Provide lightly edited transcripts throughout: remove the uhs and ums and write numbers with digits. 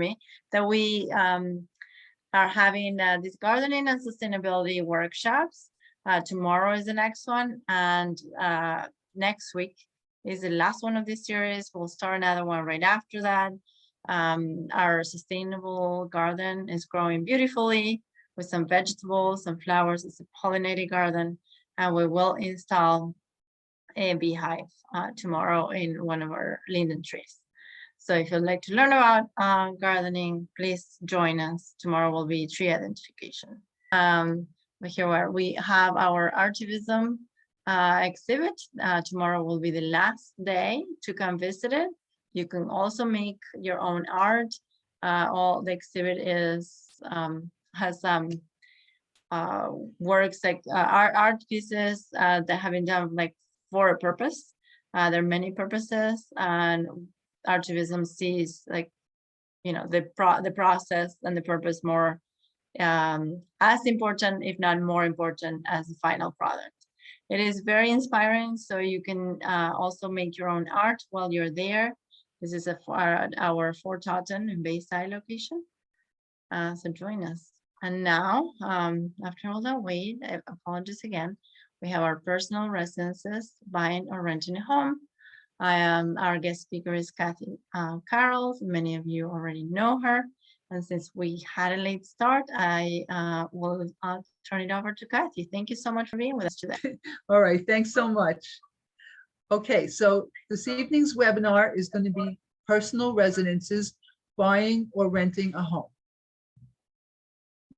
me, that we are having these gardening and sustainability workshops. Tomorrow is the next one, and next week is the last one of this series. We'll start another one right after that. Our sustainable garden is growing beautifully with some vegetables and flowers. It's a pollinated garden, and we will install a beehive tomorrow in one of our linden trees. So if you'd like to learn about gardening, please join us. Tomorrow will be tree identification. But here we have our archivism exhibit. Tomorrow will be the last day to come visit it. You can also make your own art. All the exhibit has some works like art pieces that have been done like for a purpose. There are many purposes, and archivism sees like, you know, the process and the purpose more as important, if not more important, as the final product. It is very inspiring, so you can also make your own art while you're there. This is our Fort Totten and Bayside location. So join us. And now, after all that wait, I apologize again. We have our personal residences, buying or renting a home. Our guest speaker is Kathleen Carroll. Many of you already know her. And since we had a late start, I will turn it over to Kathy. Thank you so much for being with us today. All right, thanks so much. Okay, so this evening's webinar is going to be personal residences, buying or renting a home.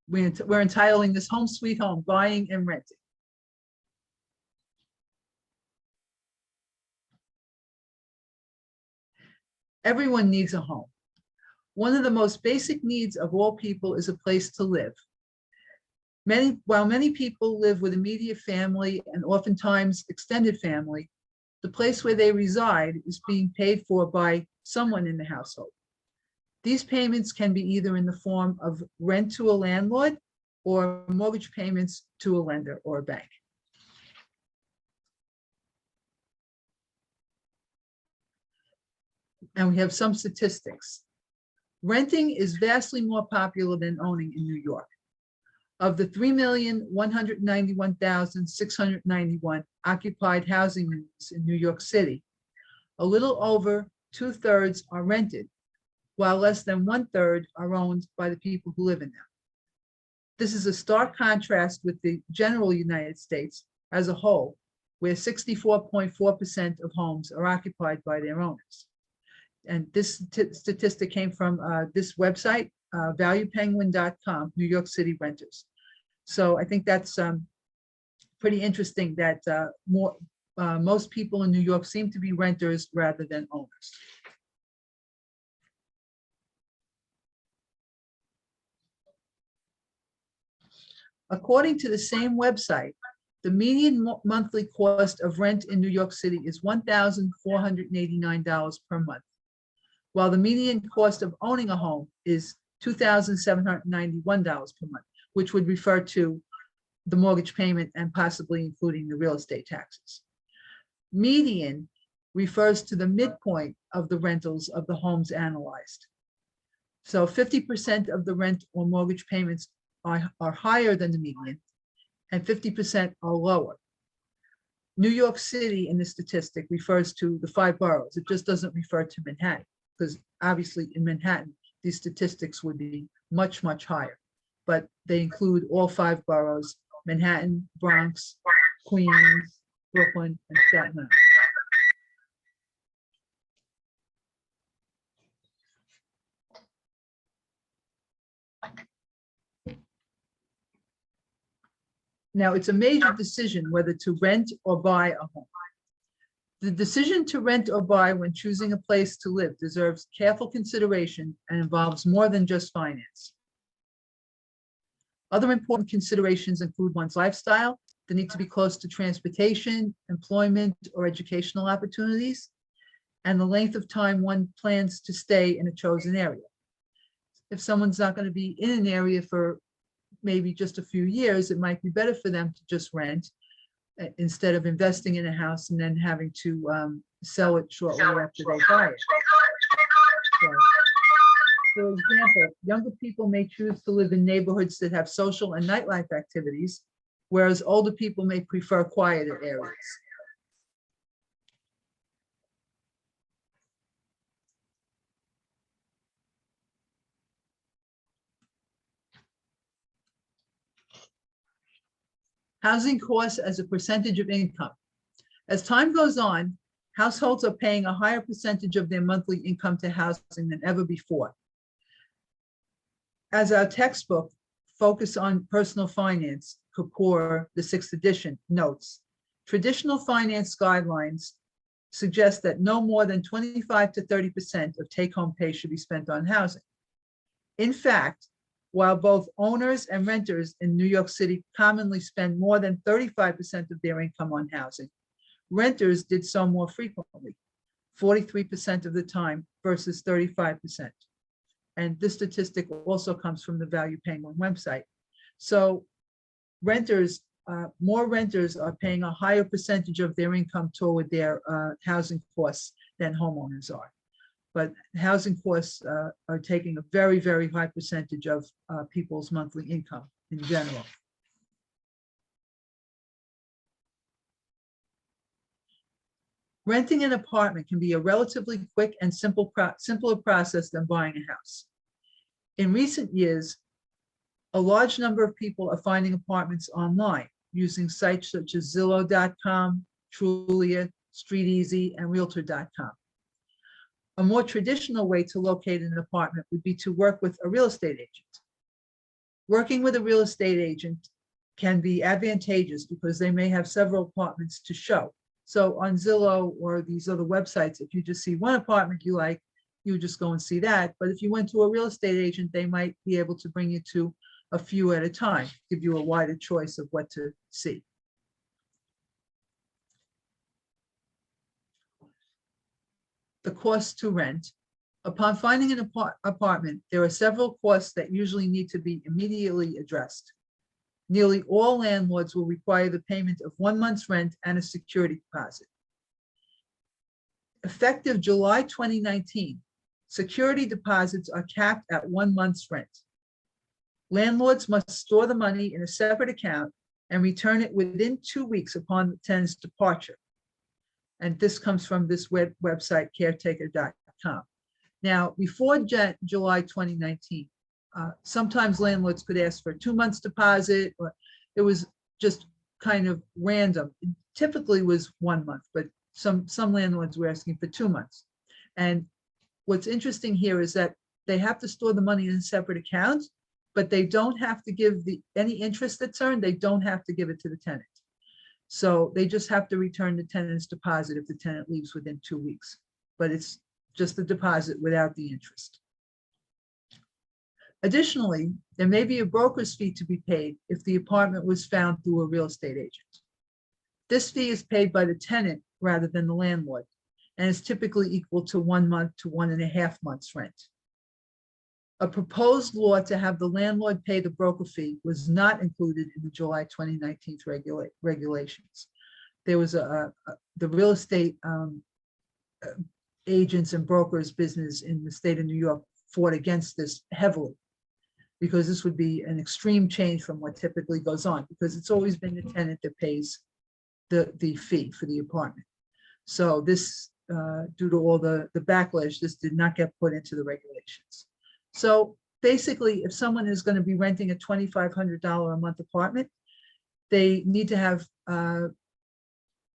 We're entitling this Home Sweet Home, Buying and Renting. Everyone needs a home. One of the most basic needs of all people is a place to live. While many people live with immediate family and oftentimes extended family, the place where they reside is being paid for by someone in the household. These payments can be either in the form of rent to a landlord or mortgage payments to a lender or a bank. And we have some statistics. Renting is vastly more popular than owning in New York. Of the 3,191,691 occupied housing units in New York City, a little over 2/3 are rented, while less than 1/3 are owned by the people who live in them. This is a stark contrast with the general United States as a whole, where 64.4% of homes are occupied by their owners. And this statistic came from this website, valuepenguin.com, New York City renters. So I think that's pretty interesting that most people in New York seem to be renters rather than owners. According to the same website, the median monthly cost of rent in New York City is $1,489 per month, while the median cost of owning a home is $2,791 per month, which would refer to the mortgage payment and possibly including the real estate taxes. Median refers to the midpoint of the rentals of the homes analyzed. So 50% of the rent or mortgage payments are higher than the median, and 50% are lower. New York City in this statistic refers to the 5 boroughs. It just doesn't refer to Manhattan, because obviously in Manhattan, these statistics would be much, much higher. But they include all 5 boroughs: Manhattan, Bronx, Queens, Brooklyn, and Staten Island. Now, it's a major decision whether to rent or buy a home. The decision to rent or buy when choosing a place to live deserves careful consideration and involves more than just finance. Other important considerations include one's lifestyle, the need to be close to transportation, employment, or educational opportunities, and the length of time one plans to stay in a chosen area. If someone's not going to be in an area for maybe just a few years, it might be better for them to just rent instead of investing in a house and then having to sell it shortly after they buy it. So For example, younger people may choose to live in neighborhoods that have social and nightlife activities, whereas older people may prefer quieter areas. Housing costs as a percentage of income. As time goes on, households are paying a higher percentage of their monthly income to housing than ever before. As our textbook, Focus on Personal Finance, Kapoor, the 6th edition, notes, traditional finance guidelines suggest that no more than 25 to 30% of take-home pay should be spent on housing. In fact, while both owners and renters in New York City commonly spend more than 35% of their income on housing, renters did so more frequently, 43% of the time versus 35%. And this statistic also comes from the Value Penguin website. So renters, more renters are paying a higher percentage of their income toward their housing costs than homeowners are. But housing costs are taking a very, very high percentage of people's monthly income in general. Renting an apartment can be a relatively quick and simpler process than buying a house. In recent years, a large number of people are finding apartments online using sites such as Zillow.com, Trulia, StreetEasy, and Realtor.com. A more traditional way to locate an apartment would be to work with a real estate agent. Working with a real estate agent can be advantageous because they may have several apartments to show. So on Zillow or these other websites, if you just see one apartment you like, you just go and see that. But if you went to a real estate agent, they might be able to bring you to a few at a time, give you a wider choice of what to see. The cost to rent. Upon finding an apartment, there are several costs that usually need to be immediately addressed. Nearly all landlords will require the payment of 1 month's rent and a security deposit. Effective July 2019, security deposits are capped at 1 month's rent. Landlords must store the money in a separate account and return it within 2 weeks upon the tenant's departure. And this comes from this website, caretaker.com. Now, before July 2019, sometimes landlords could ask for 2 months deposit, or it was just kind of random. It typically was 1 month, but some landlords were asking for 2 months. And what's interesting here is that they have to store the money in a separate account, but they don't have to give any interest that's earned, they don't have to give it to the tenant. So they just have to return the tenant's deposit if the tenant leaves within 2 weeks, but it's just the deposit without the interest. Additionally, there may be a broker's fee to be paid if the apartment was found through a real estate agent. This fee is paid by the tenant rather than the landlord, and is typically equal to 1 month to 1.5 months rent. A proposed law to have the landlord pay the broker fee was not included in the July 2019 regulations. There was the real estate agents and brokers business in the state of New York fought against this heavily, because this would be an extreme change from what typically goes on, because it's always been the tenant that pays the fee for the apartment. So this, due to all the backlash, this did not get put into the regulations. So basically, if someone is going to be renting a $2,500 a month apartment, they need to have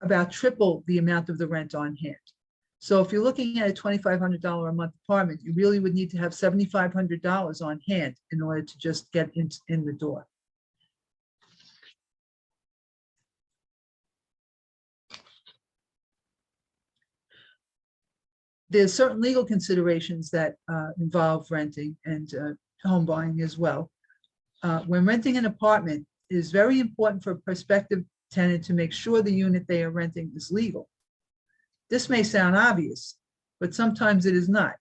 about triple the amount of the rent on hand. So if you're looking at a $2,500 a month apartment, you really would need to have $7,500 on hand in order to just get in the door. There's certain legal considerations that involve renting and home buying as well. When renting an apartment, it is very important for a prospective tenant to make sure the unit they are renting is legal. This may sound obvious, but sometimes it is not.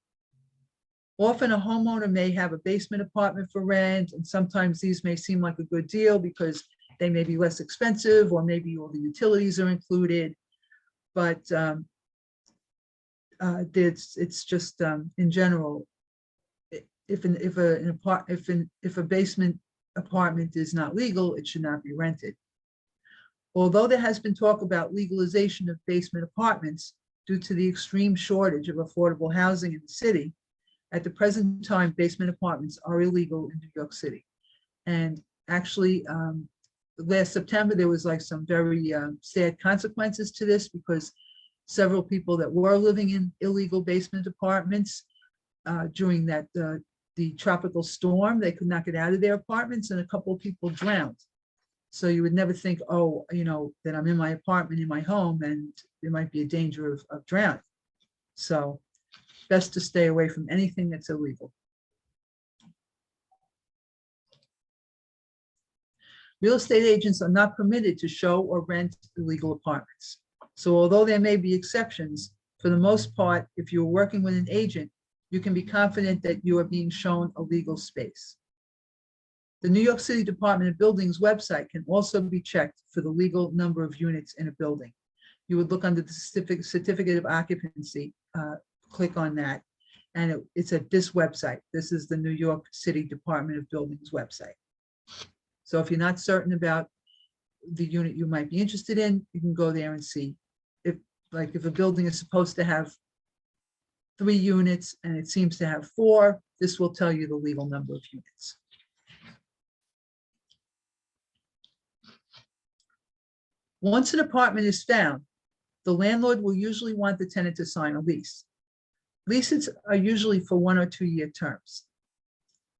Often a homeowner may have a basement apartment for rent, and sometimes these may seem like a good deal because they may be less expensive, or maybe all the utilities are included. But it's just in general, if a basement apartment is not legal, it should not be rented. Although there has been talk about legalization of basement apartments due to the extreme shortage of affordable housing in the city, at the present time, basement apartments are illegal in New York City. And actually, last September, there was like some very sad consequences to this, because several people that were living in illegal basement apartments during the tropical storm, they could not get out of their apartments, and a couple of people drowned. So you would never think, oh, that I'm in my apartment, in my home, and there might be a danger of drowning. So best to stay away from anything that's illegal. Real estate agents are not permitted to show or rent illegal apartments. So although there may be exceptions, for the most part, if you're working with an agent, you can be confident that you are being shown a legal space. The New York City Department of Buildings website can also be checked for the legal number of units in a building. You would look under the certificate of occupancy, click on that, and it's at this website. This is the New York City Department of Buildings website. So if you're not certain about the unit you might be interested in, you can go there and see. If a building is supposed to have 3 units and it seems to have 4, this will tell you the legal number of units. Once an apartment is found, the landlord will usually want the tenant to sign a lease. Leases are usually for 1 or 2 year terms.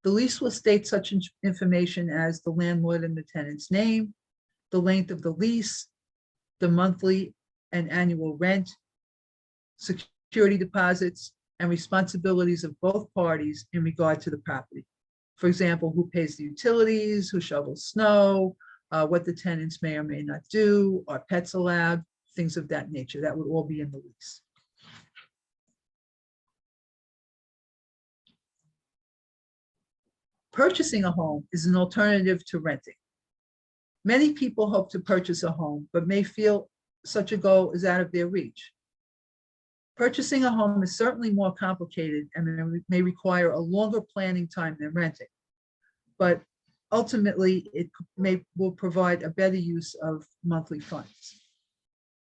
The lease will state such information as the landlord and the tenant's name, the length of the lease, the monthly and annual rent, security deposits, and responsibilities of both parties in regard to the property. For example, who pays the utilities, who shovels snow, what the tenants may or may not do, are pets allowed, things of that nature. That would all be in the lease. Purchasing a home is an alternative to renting. Many people hope to purchase a home, but may feel such a goal is out of their reach. Purchasing a home is certainly more complicated and may require a longer planning time than renting, but ultimately it will provide a better use of monthly funds.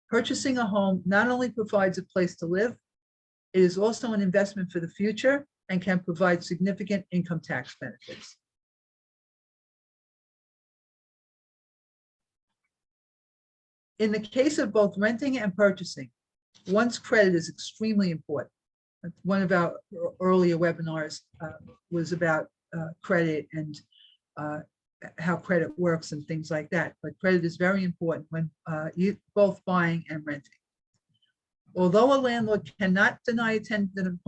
Purchasing a home not only provides a place to live, it is also an investment for the future and can provide significant income tax benefits. In the case of both renting and purchasing, one's credit is extremely important. One of our earlier webinars was about credit and how credit works and things like that. But credit is very important when both buying and renting. Although a landlord cannot deny a tenant an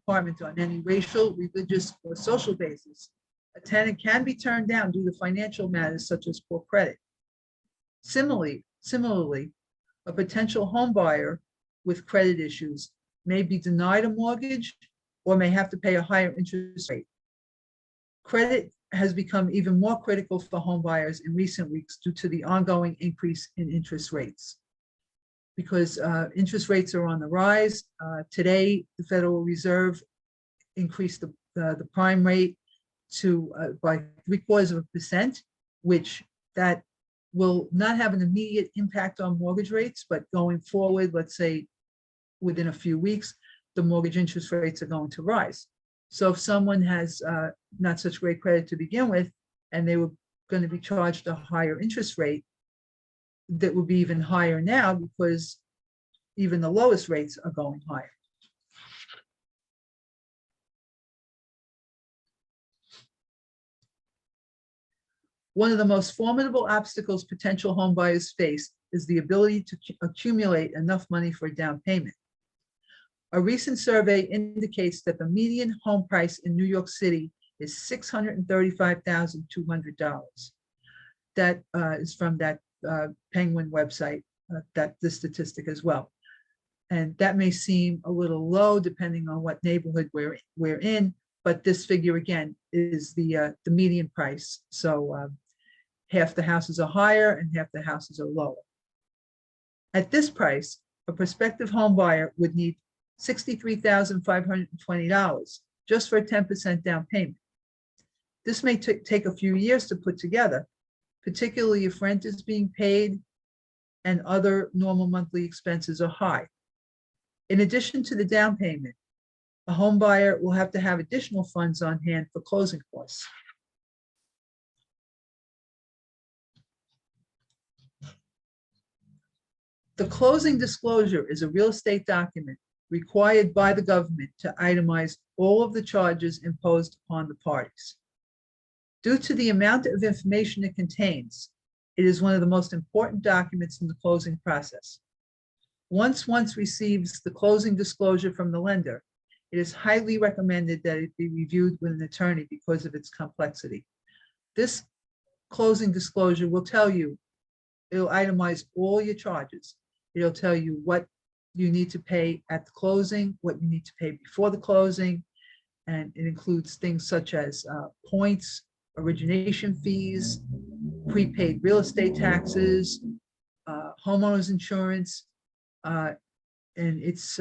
apartment on any racial, religious, or social basis, a tenant can be turned down due to financial matters such as poor credit. Similarly, a potential home buyer with credit issues may be denied a mortgage or may have to pay a higher interest rate. Credit has become even more critical for home buyers in recent weeks due to the ongoing increase in interest rates. Because interest rates are on the rise. Today, the Federal Reserve increased the prime rate to by 0.75%, which that will not have an immediate impact on mortgage rates, but going forward, let's say within a few weeks, the mortgage interest rates are going to rise. So if someone has not such great credit to begin with, and they were going to be charged a higher interest rate, that would be even higher now because even the lowest rates are going higher. One of the most formidable obstacles potential home buyers face is the ability to accumulate enough money for a down payment. A recent survey indicates that the median home price in New York City is $635,200. That is from that Penguin website, this statistic as well. And that may seem a little low depending on what neighborhood we're in, but this figure again is the median price. So half the houses are higher and half the houses are lower. At this price, a prospective home buyer would need $63,520 just for a 10% down payment. This may take a few years to put together, particularly if rent is being paid and other normal monthly expenses are high. In addition to the down payment, a home buyer will have to have additional funds on hand for closing costs. The closing disclosure is a real estate document required by the government to itemize all of the charges imposed upon the parties. Due to the amount of information it contains, it is one of the most important documents in the closing process. Once receives the closing disclosure from the lender, it is highly recommended that it be reviewed with an attorney because of its complexity. This closing disclosure will tell you, it'll itemize all your charges. It'll tell you what you need to pay at the closing, what you need to pay before the closing, and it includes things such as points, origination fees, prepaid real estate taxes, homeowners insurance, and it's,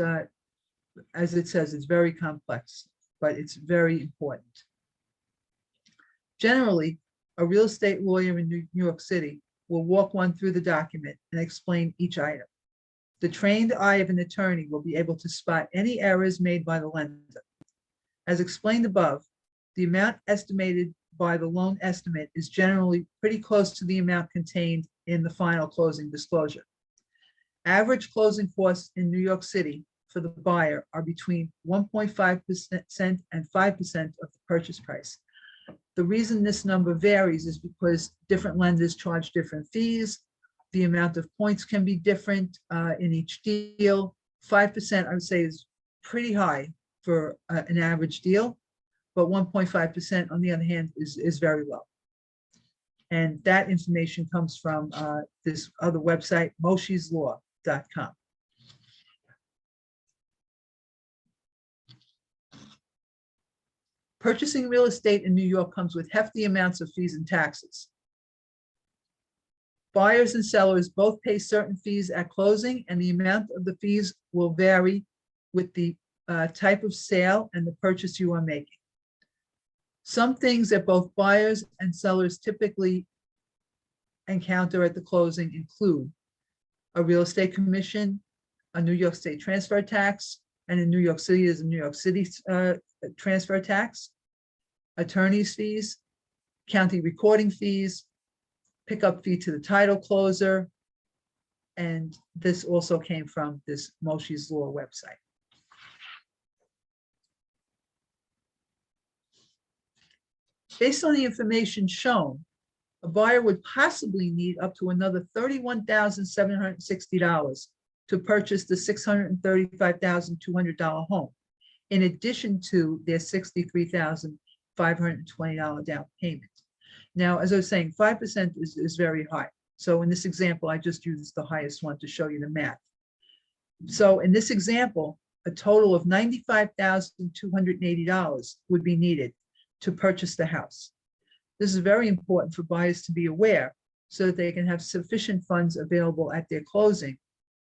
as it says, it's very complex, but it's very important. Generally, a real estate lawyer in New York City will walk one through the document and explain each item. The trained eye of an attorney will be able to spot any errors made by the lender. As explained above, the amount estimated by the loan estimate is generally pretty close to the amount contained in the final closing disclosure. Average closing costs in New York City for the buyer are between 1.5% and 5% of the purchase price. The reason this number varies is because different lenders charge different fees. The amount of points can be different in each deal. 5%, I would say, is pretty high for an average deal, but 1.5% on the other hand is very low. And that information comes from this other website, mosheslaw.com. Purchasing real estate in New York comes with hefty amounts of fees and taxes. Buyers and sellers both pay certain fees at closing, and the amount of the fees will vary with the type of sale and the purchase you are making. Some things that both buyers and sellers typically encounter at the closing include a real estate commission, a New York State transfer tax, and in New York City is a New York City transfer tax, attorney's fees, county recording fees, pickup fee to the title closer, and this also came from this Moshe's Law website. Based on the information shown, a buyer would possibly need up to another $31,760 to purchase the $635,200 home, in addition to their $63,520 down payment. Now, as I was saying, 5% is very high. So in this example, I just used the highest one to show you the math. So in this example, a total of $95,280 would be needed to purchase the house. This is very important for buyers to be aware so that they can have sufficient funds available at their closing,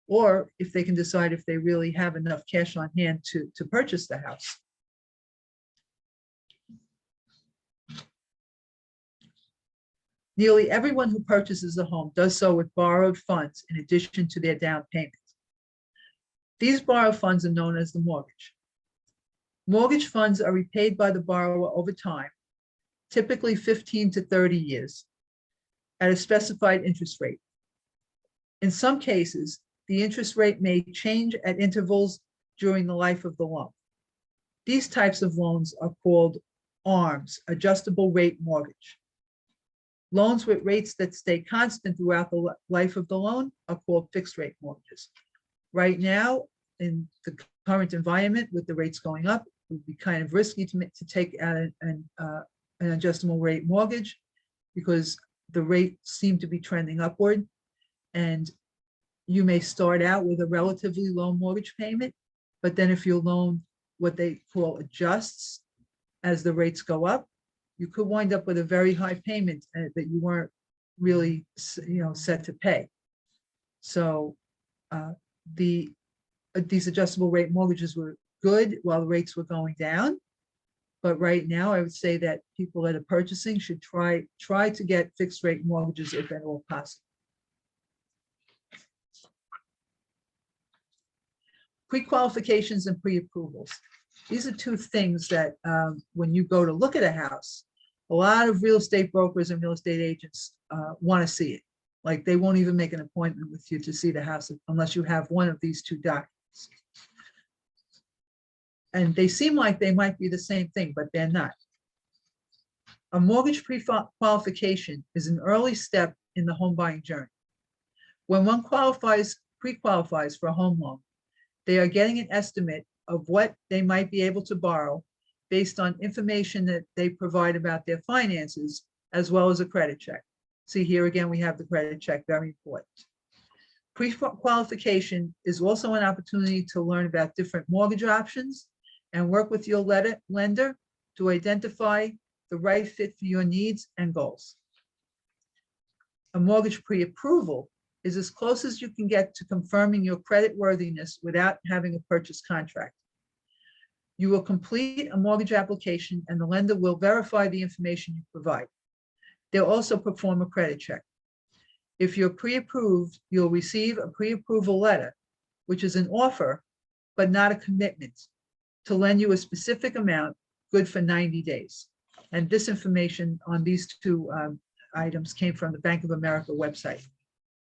or if they can decide if they really have enough cash on hand to purchase the house. Nearly everyone who purchases a home does so with borrowed funds in addition to their down payment. These borrowed funds are known as the mortgage. Mortgage funds are repaid by the borrower over time, typically 15 to 30 years, at a specified interest rate. In some cases, the interest rate may change at intervals during the life of the loan. These types of loans are called ARMs, adjustable rate mortgage. Loans with rates that stay constant throughout the life of the loan are called fixed rate mortgages. Right now, in the current environment with the rates going up, it would be kind of risky to take an adjustable rate mortgage because the rates seem to be trending upward, and you may start out with a relatively low mortgage payment, but then if your loan, what they call adjusts as the rates go up, you could wind up with a very high payment that you weren't really, set to pay. So these adjustable rate mortgages were good while the rates were going down, But right now, I would say that people that are purchasing should try to get fixed rate mortgages if at all possible. Pre-qualifications and pre-approvals. These are two things that when you go to look at a house, a lot of real estate brokers and real estate agents want to see it. Like they won't even make an appointment with you to see the house unless you have one of these two documents. And they seem like they might be the same thing, but they're not. A mortgage pre-qualification is an early step in the home buying journey. When one pre-qualifies for a home loan, they are getting an estimate of what they might be able to borrow based on information that they provide about their finances, as well as a credit check. See, here again, we have the credit check, very important. Pre-qualification is also an opportunity to learn about different mortgage options and work with your lender to identify the right fit for your needs and goals. A mortgage pre-approval is as close as you can get to confirming your credit worthiness without having a purchase contract. You will complete a mortgage application and the lender will verify the information you provide. They'll also perform a credit check. If you're pre-approved, you'll receive a pre-approval letter, which is an offer, but not a commitment, to lend you a specific amount, good for 90 days. And this information on these two items came from the Bank of America website.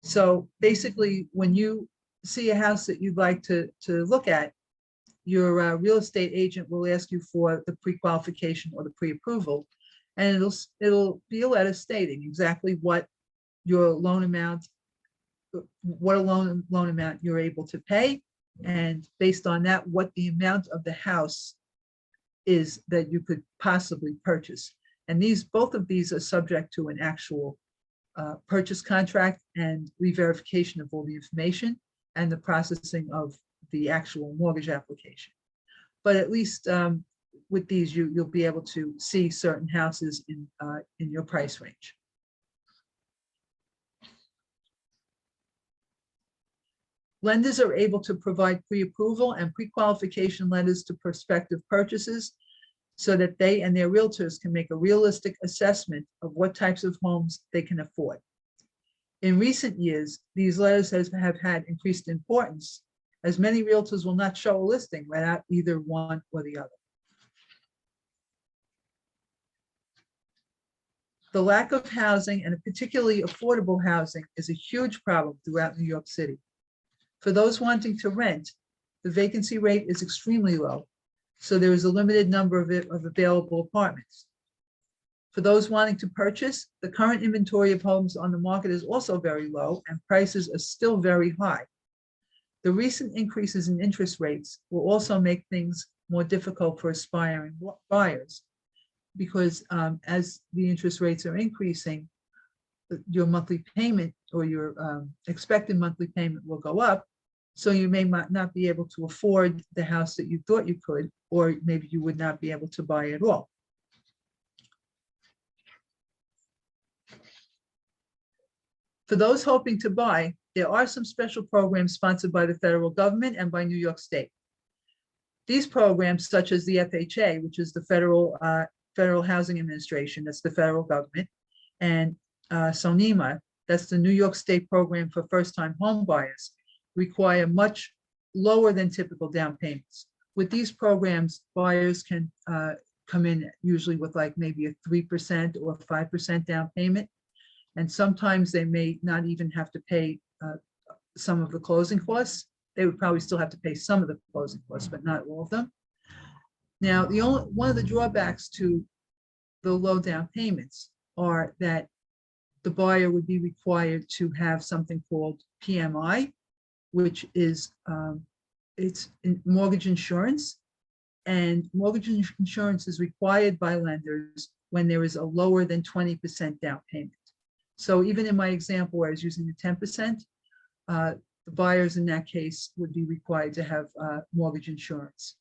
So basically, when you see a house that you'd like to look at, your real estate agent will ask you for the pre-qualification or the pre-approval, and it'll be a letter stating exactly what your loan amount, what a loan amount you're able to pay, and based on that, what the amount of the house is that you could possibly purchase. And both of these are subject to an actual purchase contract and re-verification of all the information and the processing of the actual mortgage application. But at least with these, you'll be able to see certain houses in your price range. Lenders are able to provide pre-approval and pre-qualification letters to prospective purchasers so that they and their realtors can make a realistic assessment of what types of homes they can afford. In recent years, these letters have had increased importance, as many realtors will not show a listing without either one or the other. The lack of housing, and particularly affordable housing, is a huge problem throughout New York City. For those wanting to rent, the vacancy rate is extremely low, so there is a limited number of available apartments. For those wanting to purchase, the current inventory of homes on the market is also very low and prices are still very high. The recent increases in interest rates will also make things more difficult for aspiring buyers because as the interest rates are increasing, your monthly payment or your expected monthly payment will go up. So you may not be able to afford the house that you thought you could, or maybe you would not be able to buy at all. For those hoping to buy, there are some special programs sponsored by the federal government and by New York State. These programs, such as the FHA, which is the Federal Housing Administration, that's the federal government, and SONIMA, that's the New York State program for first-time home buyers, require much lower than typical down payments. With these programs, buyers can come in usually with like maybe a 3% or 5% down payment. And sometimes they may not even have to pay some of the closing costs. They would probably still have to pay some of the closing costs, but not all of them. Now, one of the drawbacks to the low down payments are that the buyer would be required to have something called PMI, which is it's mortgage insurance, and mortgage insurance is required by lenders when there is a lower than 20% down payment. So even in my example where I was using the 10%, the buyers in that case would be required to have mortgage insurance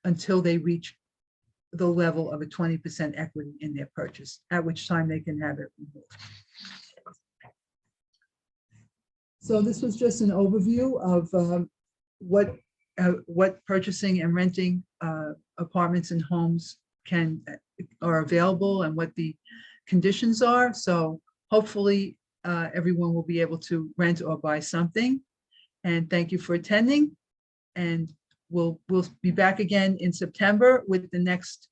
until they reach the level of a 20% equity in their purchase, at which time they can have it removed. So this was just an overview of what what purchasing and renting apartments and homes are available and what the conditions are. So hopefully everyone will be able to rent or buy something. And thank you for attending. And we'll be back again in September with the next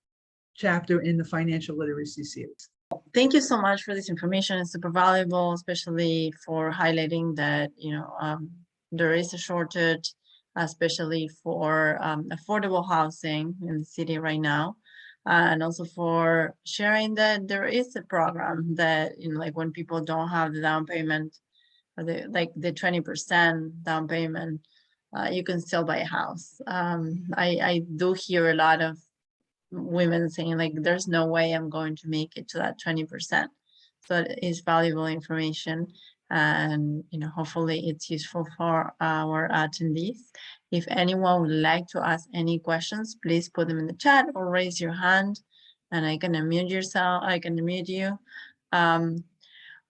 chapter in the financial literacy series. Thank you so much for this information. It's super valuable, especially for highlighting that, there is a shortage, especially for affordable housing in the city right now. And also for sharing that there is a program that, like when people don't have the down payment, or the 20% down payment, you can still buy a house. I do hear a lot of women saying like, there's no way I'm going to make it to that 20%. So it is valuable information, and hopefully it's useful for our attendees. If anyone would like to ask any questions, please put them in the chat or raise your hand and I can unmute you.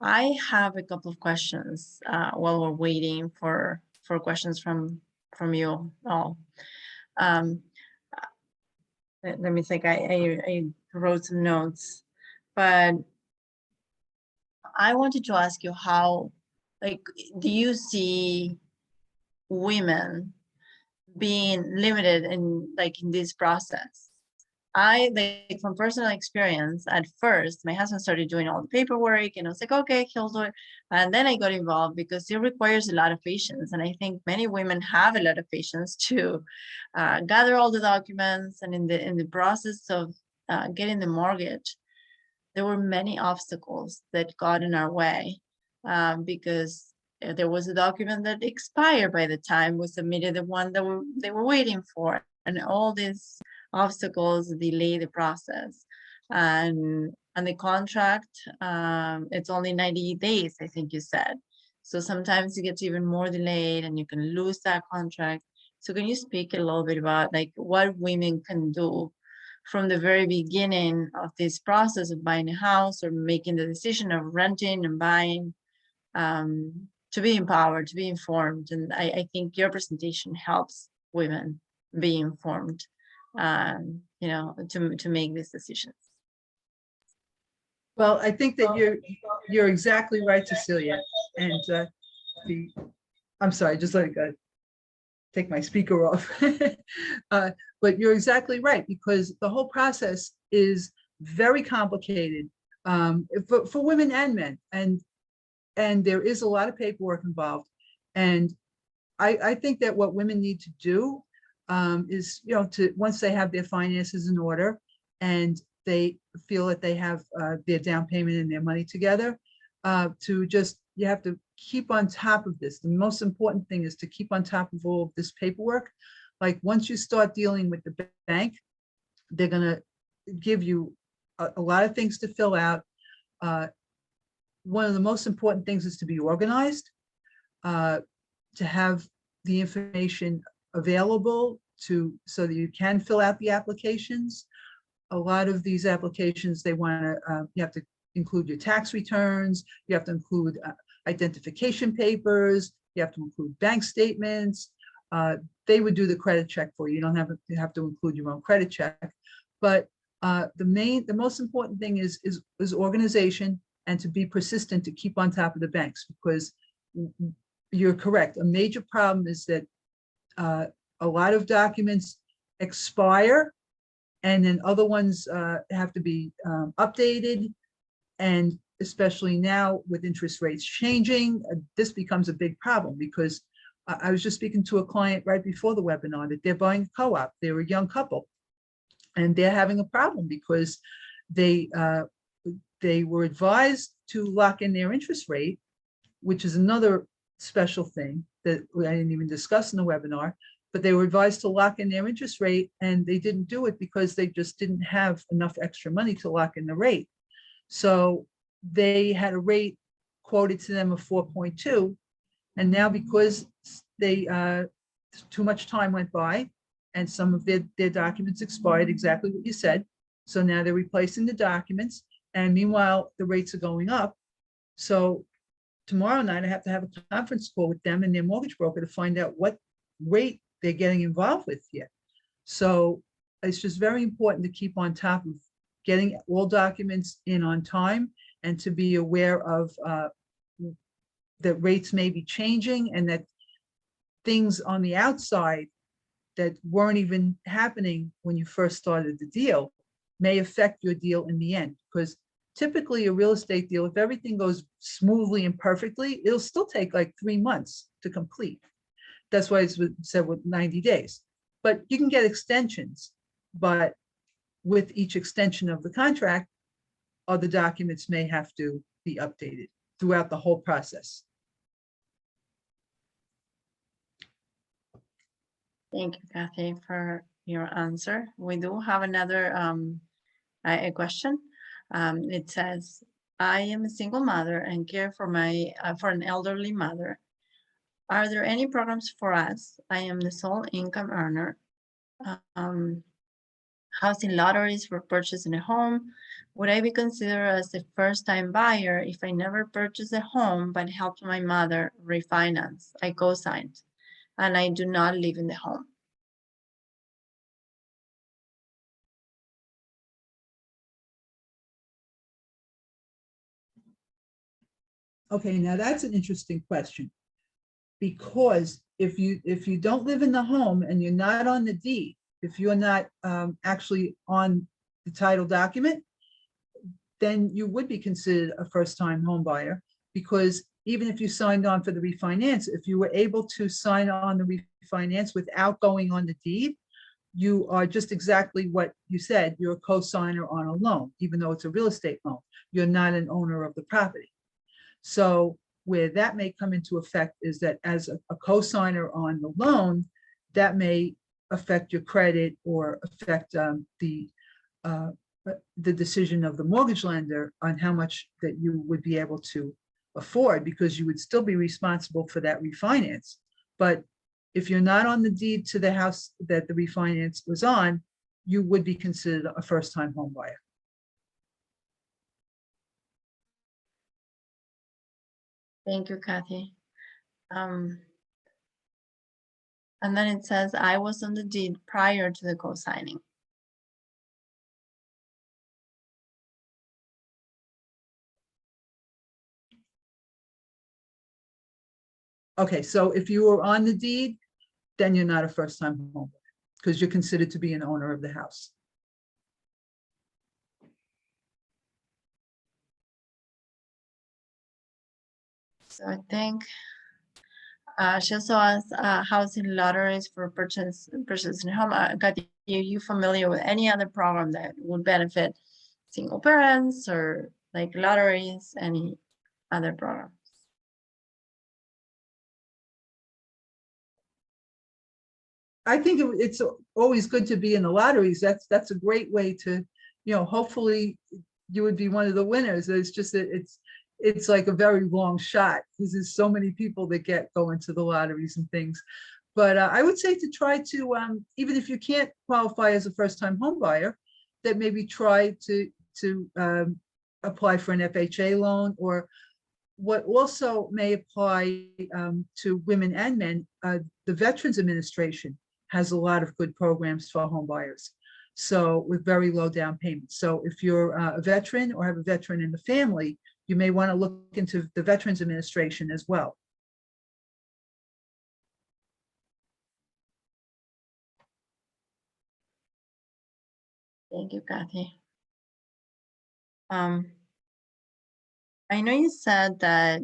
I have a couple of questions while we're waiting for questions from you all. Let me think. I wrote some notes, but I wanted to ask you how, do you see women being limited in this process? From personal experience, at first, my husband started doing all the paperwork and I was like, okay, he'll do it. And then I got involved because it requires a lot of patience. And I think many women have a lot of patience to gather all the documents. And in the process of getting the mortgage, there were many obstacles that got in our way because there was a document that expired by the time we submitted the one that they were waiting for. And all these obstacles delay the process, and the contract, it's only 90 days, I think you said. So sometimes it gets even more delayed and you can lose that contract. So can you speak a little bit about what women can do from the very beginning of this process of buying a house or making the decision of renting and buying, to be empowered, to be informed? And I think your presentation helps women be informed, to make these decisions. Well, I think that you're exactly right, Cecilia. And I'm sorry, just let it go. Take my speaker off. But you're exactly right, because the whole process is very complicated for women and men, and there is a lot of paperwork involved. And I think that what women need to do is, once they have their finances in order and they feel that they have their down payment and their money together, you have to keep on top of this. The most important thing is to keep on top of all of this paperwork. Like once you start dealing with the bank, they're gonna give you a lot of things to fill out. One of the most important things is to be organized, to have the information available so that you can fill out the applications. A lot of these applications, they want to, you have to include your tax returns, you have to include identification papers, you have to include bank statements. They would do the credit check for you. You don't have to include your own credit check. But the most important thing is organization, and to be persistent, to keep on top of the banks, because you're correct. A major problem is that a lot of documents expire, and then other ones have to be updated. And especially now with interest rates changing, this becomes a big problem, because I was just speaking to a client right before the webinar that they're buying a co-op. They're a young couple, and they're having a problem because they were advised to lock in their interest rate, which is another special thing that I didn't even discuss in the webinar. But they were advised to lock in their interest rate, and they didn't do it because they just didn't have enough extra money to lock in the rate. So they had a rate quoted to them of 4.2. And now, because they too much time went by and some of their documents expired, exactly what you said. So now they're replacing the documents, and meanwhile the rates are going up. So tomorrow night I have to have a conference call with them and their mortgage broker to find out what rate they're getting involved with yet. So it's just very important to keep on top of getting all documents in on time and to be aware of that rates may be changing and that things on the outside that weren't even happening when you first started the deal may affect your deal in the end. Because typically a real estate deal, if everything goes smoothly and perfectly, it'll still take like 3 months to complete. That's why it's said with 90 days. But you can get extensions, but with each extension of the contract, other documents may have to be updated throughout the whole process. Thank you, Kathy, for your answer. We do have another a question. It says, I am a single mother and care for for an elderly mother. Are there any programs for us? I am the sole income earner. Housing lotteries for purchasing a home. Would I be considered as a first-time buyer if I never purchased a home but helped my mother refinance? I co-signed and I do not live in the home. Okay, now that's an interesting question. Because if you don't live in the home and you're not on the deed, if you're not actually on the title document, then you would be considered a first-time home buyer. Because even if you signed on for the refinance, if you were able to sign on the refinance without going on the deed, you are just exactly what you said. You're a co-signer on a loan, even though it's a real estate loan. You're not an owner of the property. So where that may come into effect is that as a co-signer on the loan, that may affect your credit or affect the decision of the mortgage lender on how much that you would be able to afford, because you would still be responsible for that refinance. But if you're not on the deed to the house that the refinance was on, you would be considered a first-time home buyer. Thank you, Kathy. And then it says, I was on the deed prior to the co-signing. Okay, so if you were on the deed, then you're not a first-time home buyer because you're considered to be an owner of the house. So I think she also has housing lotteries for purchasing a home. Kathy, are you familiar with any other program that would benefit single parents or like lotteries, any other programs? I think it's always good to be in the lotteries. That's a great way to, hopefully you would be one of the winners. It's just that it's like a very long shot because there's so many people that go into the lotteries and things. But I would say to try to, even if you can't qualify as a first-time home buyer, that maybe try to apply for an FHA loan, or what also may apply to women and men. The Veterans Administration has a lot of good programs for home buyers, so with very low down payments. So if you're a veteran or have a veteran in the family, you may want to look into the Veterans Administration as well. Thank you, Kathy. I know you said that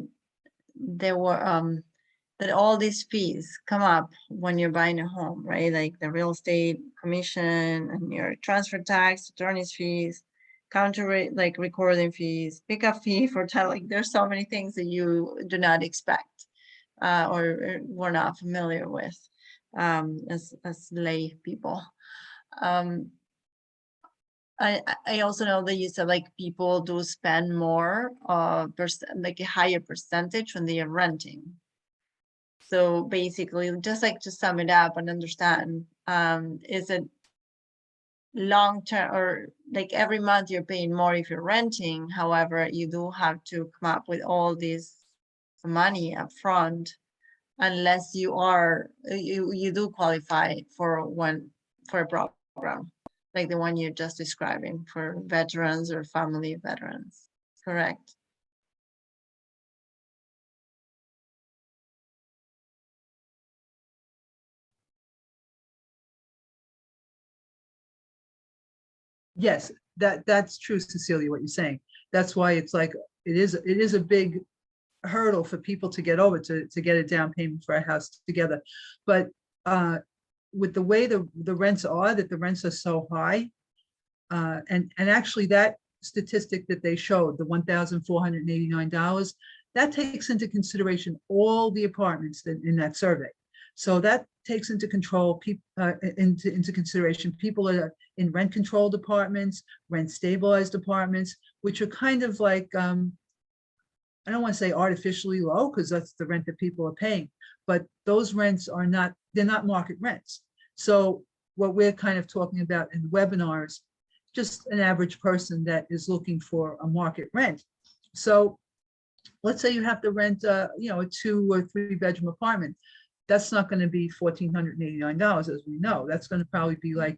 there were that all these fees come up when you're buying a home, right? Like the real estate commission and your transfer tax, attorney's fees, counter rate, like recording fees, pickup fee for title. Like there's so many things that you do not expect or were not familiar with as lay people. I also know that you said like people do spend more, like a higher percentage when they are renting. So basically, just like to sum it up and understand, is it long term or like every month you're paying more if you're renting? However, you do have to come up with all this money up front unless you do qualify for a program like the one you're just describing for veterans or family veterans, correct? Yes, that's true, Cecilia, what you're saying. That's why it's like, it is a big hurdle for people to get over to get a down payment for a house together. But with the way the rents are, that the rents are so high, and actually that statistic that they showed, the $1,489, that takes into consideration all the apartments in that survey. So that takes into into consideration people that are in rent controlled apartments, rent stabilized apartments, which are kind of like, I don't want to say artificially low, because that's the rent that people are paying, but those rents are not, they're not market rents. So what we're kind of talking about in webinars, just an average person that is looking for a market rent. So let's say you have to rent a 2 or 3 bedroom apartment. That's not going to be $1,489, as we know. That's going to probably be like,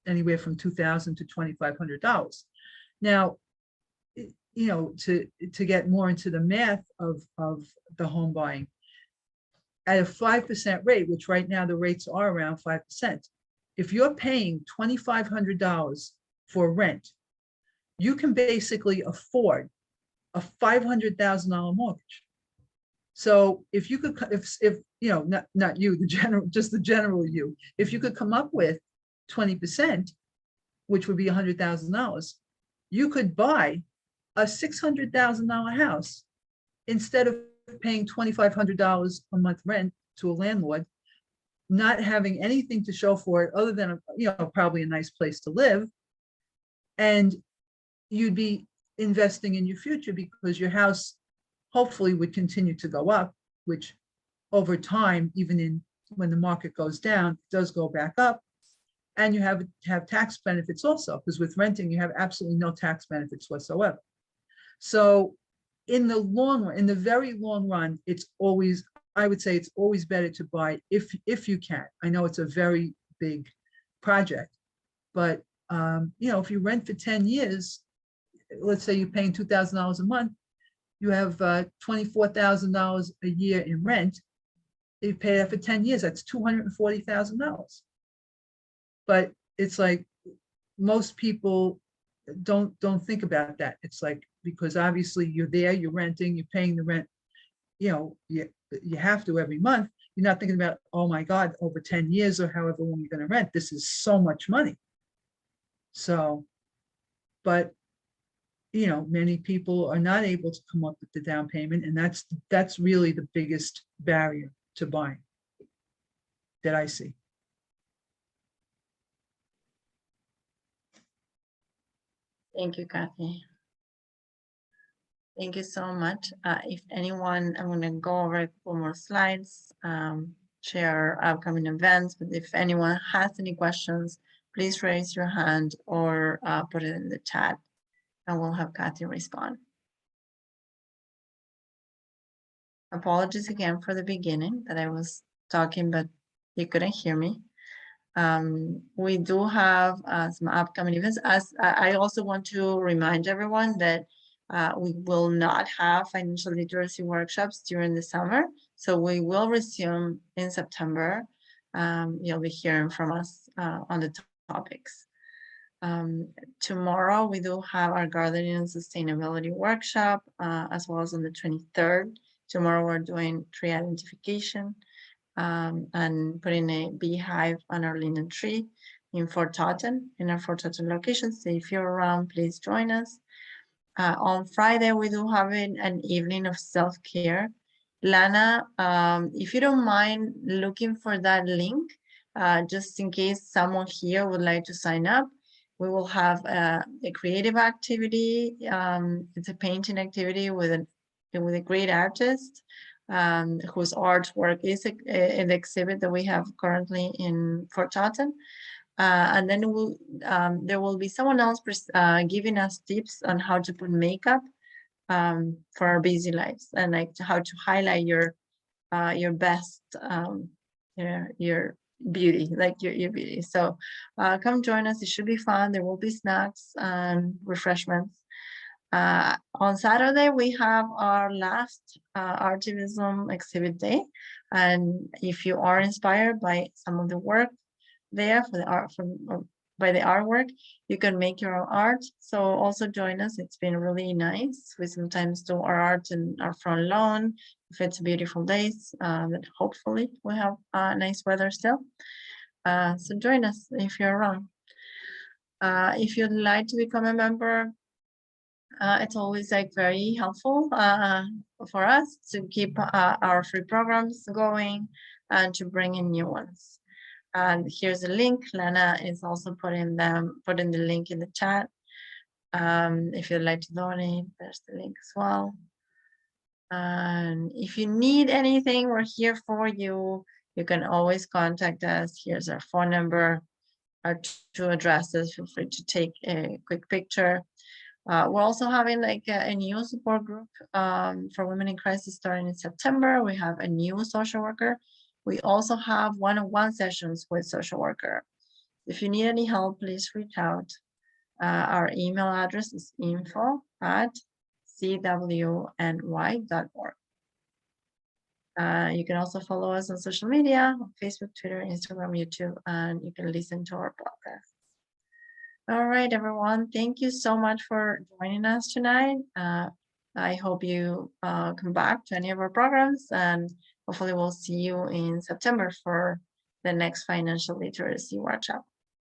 anywhere from $2,000 to $2,500. Now, to get more into the math of the home buying, at a 5% rate, which right now the rates are around 5%, if you're paying $2,500 for rent, you can basically afford a $500,000 mortgage. So if you could, if not you, just the general you, if you could come up with 20%, which would be $100,000, you could buy a $600,000 house instead of paying $2,500 a month rent to a landlord, not having anything to show for it other than probably a nice place to live, and you'd be investing in your future because your house hopefully would continue to go up, which over time, even when the market goes down, it does go back up. And you have tax benefits also, because with renting you have absolutely no tax benefits whatsoever. So in the very long run, I would say it's always better to buy if you can. I know it's a very big project, but if you rent for 10 years, let's say you're paying $2,000 a month, you have $24,000 a year in rent. You pay that for 10 years, that's $240,000. But it's like most people don't think about that. It's like, because obviously you're there, you're renting, you're paying the rent, you have to every month. You're not thinking about, oh my God, over 10 years or however long you're going to rent, this is so much money. So, but many people are not able to come up with the down payment, and that's really the biggest barrier to buying that I see. Thank you, Kathy. Thank you so much. If anyone, I'm going to go over a couple more slides, share upcoming events, but if anyone has any questions, please raise your hand or put it in the chat, and we'll have Kathy respond. Apologies again for the beginning that I was talking, but you couldn't hear me. We do have some upcoming events. As I also want to remind everyone that we will not have financial literacy workshops during the summer, so we will resume in September. You'll be hearing from us on the topics. Tomorrow we do have our gardening and sustainability workshop, as well as on the 23rd. Tomorrow we're doing tree identification and putting a beehive on our linden tree in Fort Totten, in our Fort Totten location. So if you're around, please join us. On Friday, we do have an evening of self-care. Lana, if you don't mind looking for that link, just in case someone here would like to sign up, we will have a creative activity. It's a painting activity with a great artist whose artwork is an exhibit that we have currently in Fort Totten. And then there will be someone else giving us tips on how to put makeup for our busy lives, and like how to highlight your your best, your beauty, like your beauty. So come join us. It should be fun. There will be snacks and refreshments. On Saturday, we have our last Artivism exhibit day. And if you are inspired by some of the work there for the art by the artwork, you can make your own art. So also join us. It's been really nice. We sometimes do our art in our front lawn if it's beautiful days, but hopefully we have nice weather still. So join us if you're around. If you'd like to become a member, it's always like very helpful for us to keep our free programs going and to bring in new ones. And here's a link. Lana is also putting the link in the chat. If you'd like to donate, there's the link as well. And if you need anything, we're here for you. You can always contact us. Here's our phone number, our 2 addresses. Feel free to take a quick picture. We're also having like a new support group for women in crisis starting in September. We have a new social worker. We also have one-on-one sessions with social worker. If you need any help, please reach out. Our email address is info@cwny.org. You can also follow us on social media, Facebook, Twitter, Instagram, YouTube, and you can listen to our podcast. All right, everyone. Thank you so much for joining us tonight. I hope you come back to any of our programs, and hopefully we'll see you in September for the next financial literacy workshop.